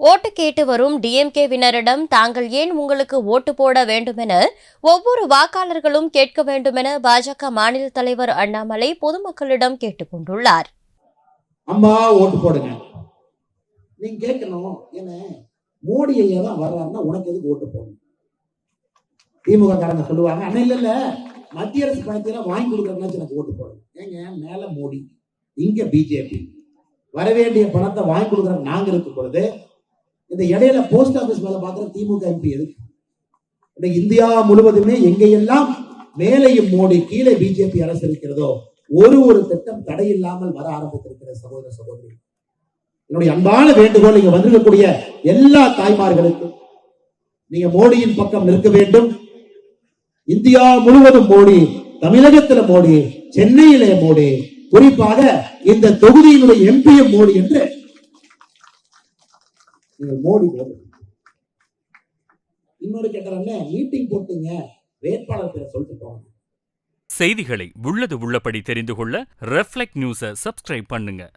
ஓட்டு கேட்டு வரும் டிஎம்கேவினரிடம் தாங்கள் ஏன் உங்களுக்கு ஓட்டு போட வேண்டுமென ஒவ்வொரு வாக்காளர்களும் கேட்க வேண்டுமென பாஜக மாநில தலைவர் அண்ணாமலை பொதுமக்களிடம் கேட்டுக் கொண்டுள்ளார். அம்மா ஓட்டு போடுங்க, நீங்க கேட்கணும். என்ன மோடி ஐயா தான் வர்றாருன்னா உனக்கு எதுக்கு ஓட்டு போடணும்? திமுக காரங்க சொல்லுவாங்க, அண்ணா இல்ல மத்திய அரசு பணத்தையெல்லாம் வாங்கி கொடுக்குறதுனாச்சும் எனக்கு ஓட்டு போடணும். ஏங்க மேல மோடி, இங்க பிஜேபி, வரவேண்டிய பணத்தை வாங்கி கொடுக்குற நாங்க இருக்கும் பொழுது இந்த இடையில போஸ்ட் ஆபீஸ் வேலை பார்க்குற திமுக எம்பி எதுக்கு? இந்தியா முழுவதுமே எங்கெல்லாம் மேலையும் மோடி கீழே பிஜேபி அரசு இருக்கிறதோ ஒரு திட்டம் தடையில்லாமல் வர ஆரம்பித்திருக்கிற சகோதர சகோதரி, என்னுடைய அன்பான வேண்டுகோள், இங்க வந்திருக்கக்கூடிய எல்லா தாய்மார்களுக்கும் நீங்க மோடியின் பக்கம் நிற்க வேண்டும். இந்தியா முழுவதும் மோடி, தமிழகத்துல மோடி, சென்னையிலே மோடி, குறிப்பாக இந்த தொகுதியினுடைய எம்பியும் மோடி என்று மோடி போடு. இன்னொரு கேட்கறேன், மீட்டிங் போட்டீங்க, வேட்பாளர் பேரை சொல்லிட்டு போங்க. செய்திகளை உள்ளது உள்ளபடி தெரிந்து கொள்ள ரெஃப்ளெக்ட் நியூஸை சப்ஸ்கிரைப் பண்ணுங்க.